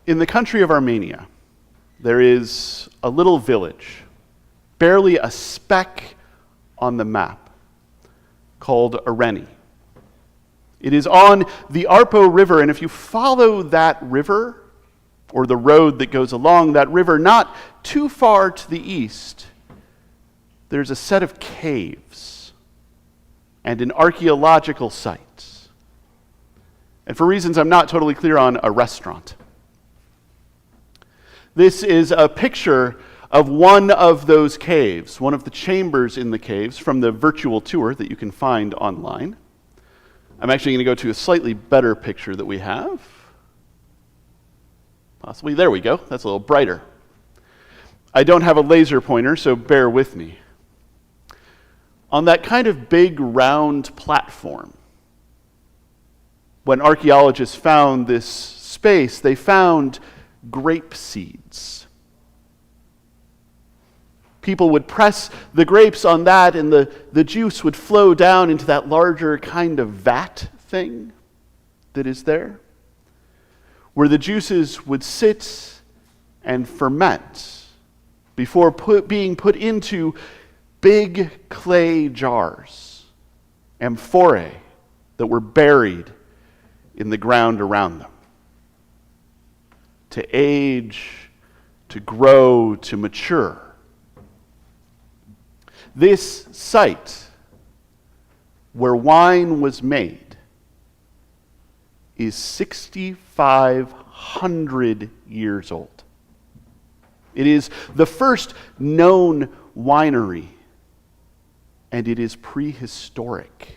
In the country of Armenia, there is a little village, barely a speck on the map, called Areni. It is on the Arpo River, and if you follow that river, or the road that goes along that river, not too far to the east, there's a set of caves and an archaeological site. And for reasons I'm not totally clear on, a restaurant. This is a picture of one of those caves, one of the chambers in the caves from the virtual tour that you can find online. I'm actually going to go to a slightly better picture that we have. Possibly, there we go. That's a little brighter. I don't have a laser pointer, so bear with me. On that kind of big round platform, when archaeologists found this space, they found grape seeds. People would press the grapes on that, and the juice would flow down into that larger kind of vat thing that is there, where the juices would sit and ferment before being put into big clay jars, amphorae, that were buried in the ground around them, to age, to grow, to mature. This site where wine was made is 6,500 years old. It is the first known winery, and it is prehistoric,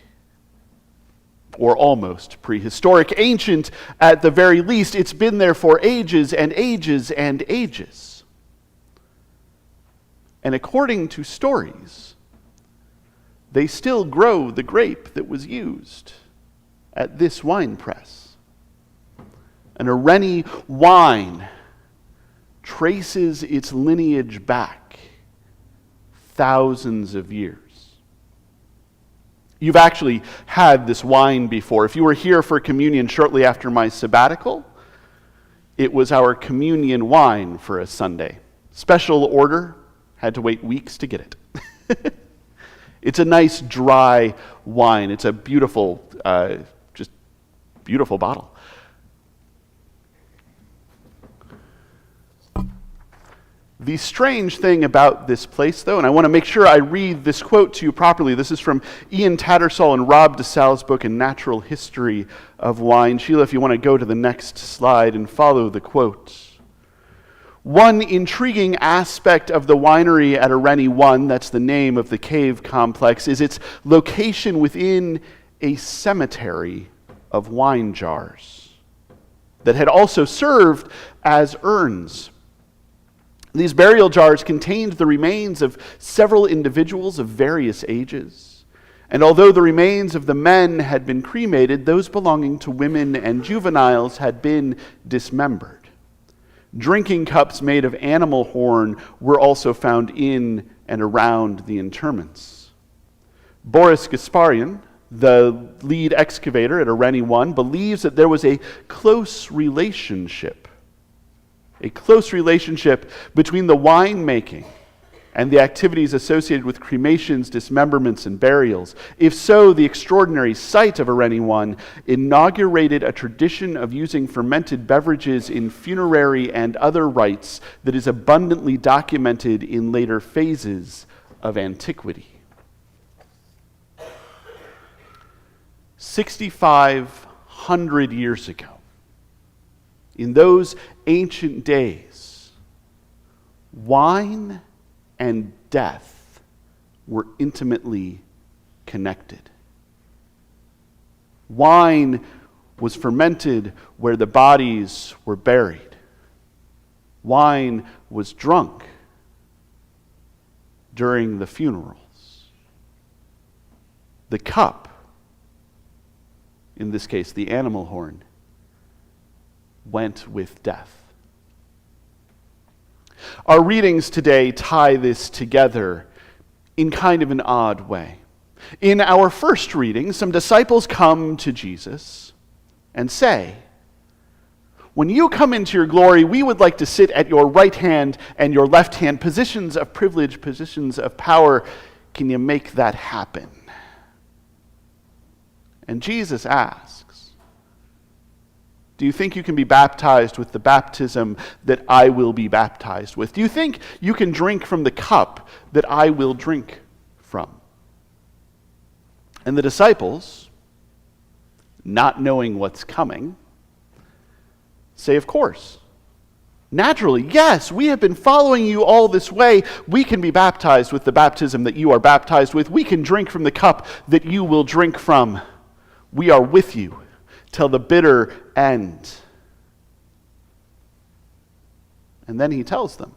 or almost prehistoric, ancient at the very least. It's been there for ages and ages and ages. And according to stories, they still grow the grape that was used at this wine press. An Areni wine traces its lineage back thousands of years. You've actually had this wine before. If you were here for communion shortly after my sabbatical, it was our communion wine for a Sunday. Special order, had to wait weeks to get it. It's a nice dry wine. It's a beautiful, just beautiful bottle. The strange thing about this place, though, and I want to make sure I read this quote to you properly. This is from Ian Tattersall and Rob DeSalle's book, A Natural History of Wine. Sheila, if you want to go to the next slide and follow the quote. One intriguing aspect of the winery at Areni 1, that's the name of the cave complex, is its location within a cemetery of wine jars that had also served as urns. These burial jars contained the remains of several individuals of various ages. And although the remains of the men had been cremated, those belonging to women and juveniles had been dismembered. Drinking cups made of animal horn were also found in and around the interments. Boris Gasparian, the lead excavator at Areni 1, believes that there was a close relationship between the wine making and the activities associated with cremations, dismemberments, and burials. If so, the extraordinary site of Areni 1 inaugurated a tradition of using fermented beverages in funerary and other rites that is abundantly documented in later phases of antiquity. 6,500 years ago, in those ancient days, wine and death were intimately connected. Wine was fermented where the bodies were buried. Wine was drunk during the funerals. The cup, in this case the animal horn, went with death. Our readings today tie this together in kind of an odd way. In our first reading, some disciples come to Jesus and say, When you come into your glory, we would like to sit at your right hand and your left hand, positions of privilege, positions of power. Can you make that happen? And Jesus asks, do you think you can be baptized with the baptism that I will be baptized with? Do you think you can drink from the cup that I will drink from? And the disciples, not knowing what's coming, say, of course. Naturally, yes, we have been following you all this way. We can be baptized with the baptism that you are baptized with. We can drink from the cup that you will drink from. We are with you till the bitter end. And then he tells them,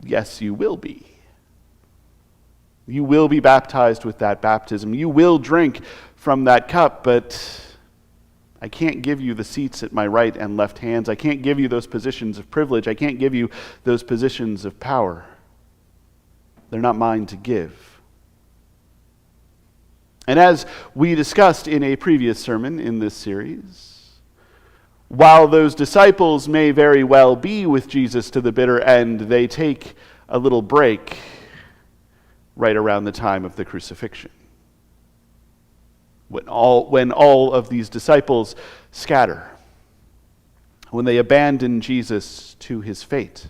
yes, you will be. You will be baptized with that baptism. You will drink from that cup, but I can't give you the seats at my right and left hands. I can't give you those positions of privilege. I can't give you those positions of power. They're not mine to give. And as we discussed in a previous sermon in this series, while those disciples may very well be with Jesus to the bitter end, they take a little break right around the time of the crucifixion. When all of these disciples scatter, when they abandon Jesus to his fate.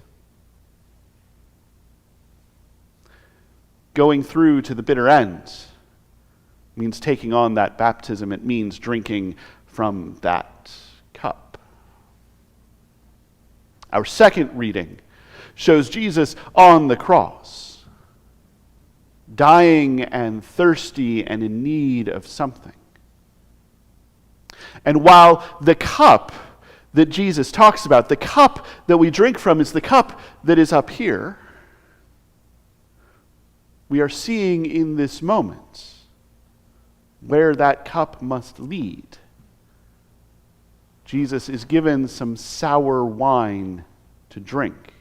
Going through to the bitter end means taking on that baptism. It means drinking from that cup. Our second reading shows Jesus on the cross, dying and thirsty and in need of something. And while the cup that Jesus talks about, the cup that we drink from, is the cup that is up here, we are seeing in this moment where that cup must lead. Jesus is given some sour wine to drink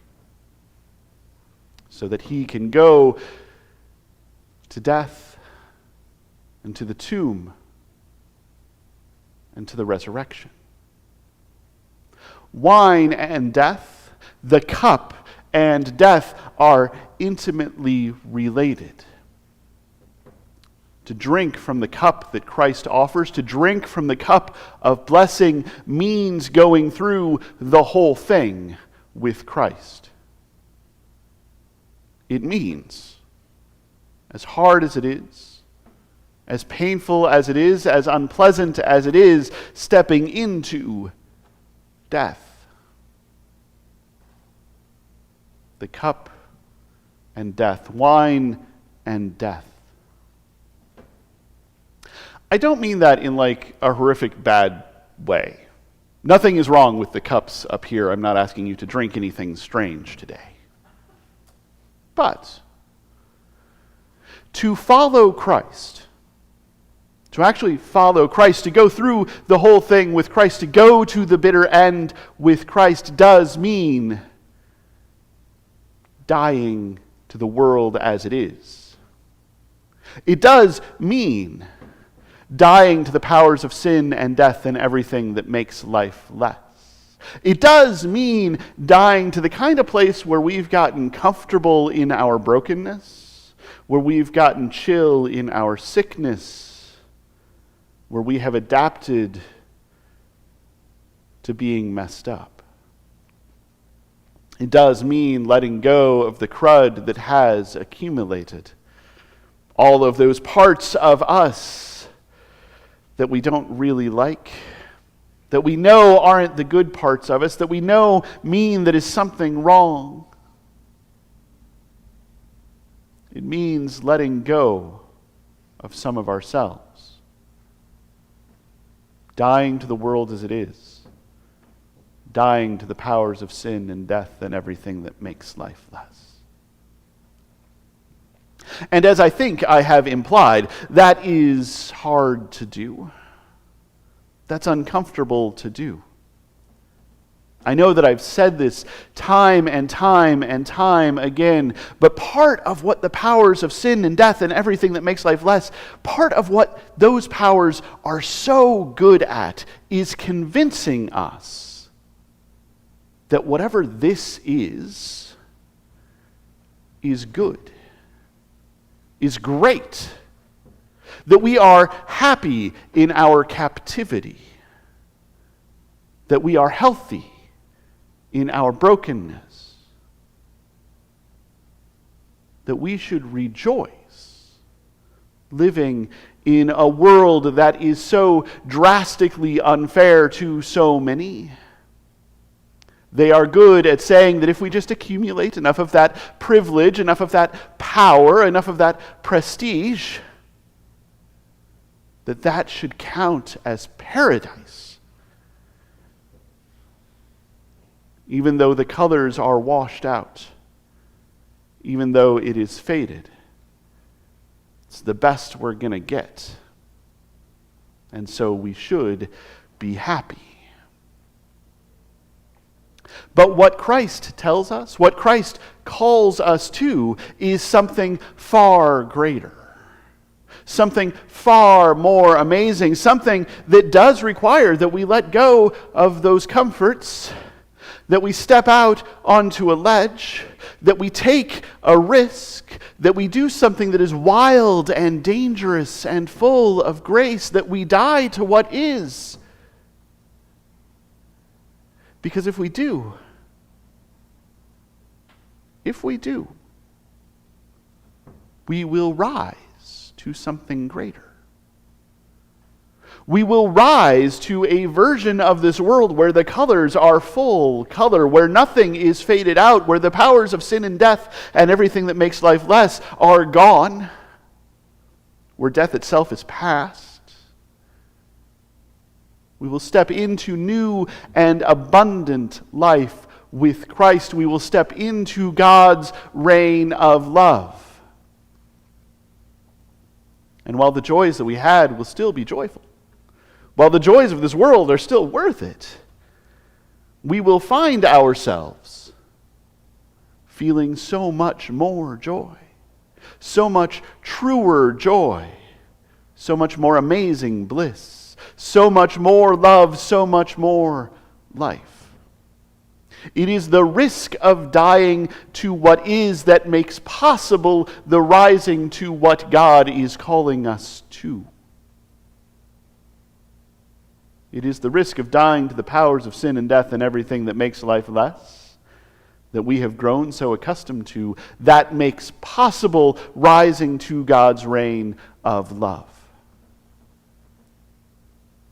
so that he can go to death and to the tomb and to the resurrection. Wine and death, the cup and death, are intimately related. To drink from the cup that Christ offers, to drink from the cup of blessing, means going through the whole thing with Christ. It means, as hard as it is, as painful as it is, as unpleasant as it is, stepping into death. The cup and death, wine and death. I don't mean that in like a horrific bad way. Nothing is wrong with the cups up here. I'm not asking you to drink anything strange today. But to follow Christ, to actually follow Christ, to go through the whole thing with Christ, to go to the bitter end with Christ, does mean dying to the world as it is. It does mean dying to the powers of sin and death and everything that makes life less. It does mean dying to the kind of place where we've gotten comfortable in our brokenness, where we've gotten chill in our sickness, where we have adapted to being messed up. It does mean letting go of the crud that has accumulated. All of those parts of us that we don't really like, that we know aren't the good parts of us, that we know mean that is something wrong. It means letting go of some of ourselves. Dying to the world as it is. Dying to the powers of sin and death and everything that makes life less. And as I think I have implied, that is hard to do. That's uncomfortable to do. I know that I've said this time and time and time again, but part of what the powers of sin and death and everything that makes life less, part of what those powers are so good at is convincing us that whatever this is good, is great, that we are happy in our captivity, that we are healthy in our brokenness, that we should rejoice living in a world that is so drastically unfair to so many. They are good at saying that if we just accumulate enough of that privilege, enough of that power, enough of that prestige, that should count as paradise. Even though the colors are washed out, even though it is faded, it's the best we're going to get. And so we should be happy. But what Christ tells us, what Christ calls us to, is something far greater. Something far more amazing. Something that does require that we let go of those comforts, that we step out onto a ledge, that we take a risk, that we do something that is wild and dangerous and full of grace, that we die to what is. Because if we do, we will rise to something greater. We will rise to a version of this world where the colors are full color, where nothing is faded out, where the powers of sin and death and everything that makes life less are gone, where death itself is past. We will step into new and abundant life with Christ. We will step into God's reign of love. And while the joys that we had will still be joyful, while the joys of this world are still worth it, we will find ourselves feeling so much more joy, so much truer joy, so much more amazing bliss, so much more love, so much more life. It is the risk of dying to what is that makes possible the rising to what God is calling us to. It is the risk of dying to the powers of sin and death and everything that makes life less, that we have grown so accustomed to, that makes possible rising to God's reign of love.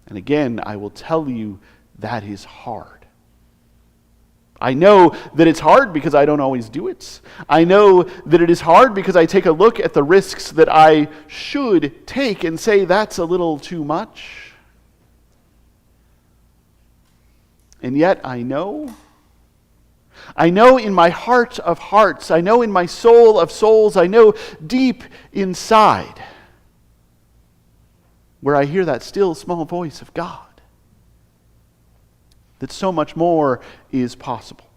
And again, I will tell you that is hard. I know that it's hard because I don't always do it. I know that it is hard because I take a look at the risks that I should take and say that's a little too much. And yet I know in my heart of hearts, I know in my soul of souls, I know deep inside where I hear that still small voice of God, that so much more is possible.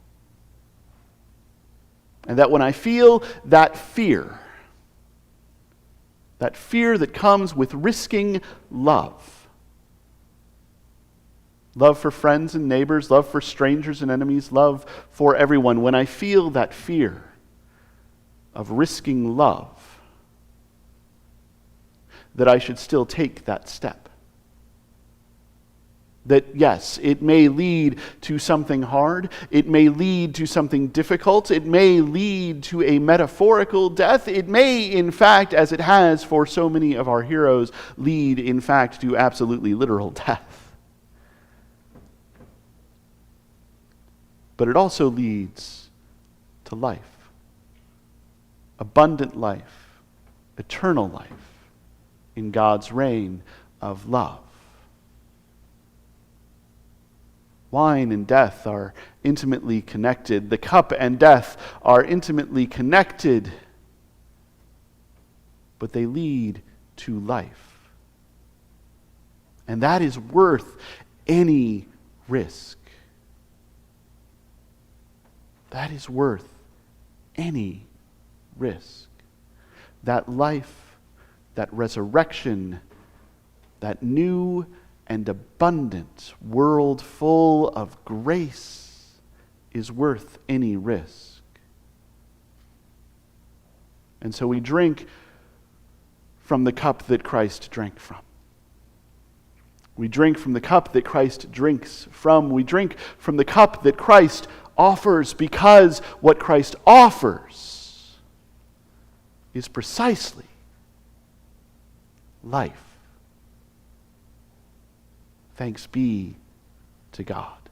And that when I feel that fear that comes with risking love for friends and neighbors, love for strangers and enemies, love for everyone, when I feel that fear of risking love, that I should still take that step. That yes, it may lead to something hard, it may lead to something difficult, it may lead to a metaphorical death, it may, in fact, as it has for so many of our heroes, lead, in fact, to absolutely literal death. But it also leads to life. Abundant life, eternal life, in God's reign of love. Wine and death are intimately connected. The cup and death are intimately connected, but they lead to life. And that is worth any risk. that is worth any risk. That life, that resurrection, that new and abundant world full of grace is worth any risk. And so we drink from the cup that Christ drank from. We drink from the cup that Christ drinks from. We drink from the cup that Christ offers, because what Christ offers is precisely life. Thanks be to God.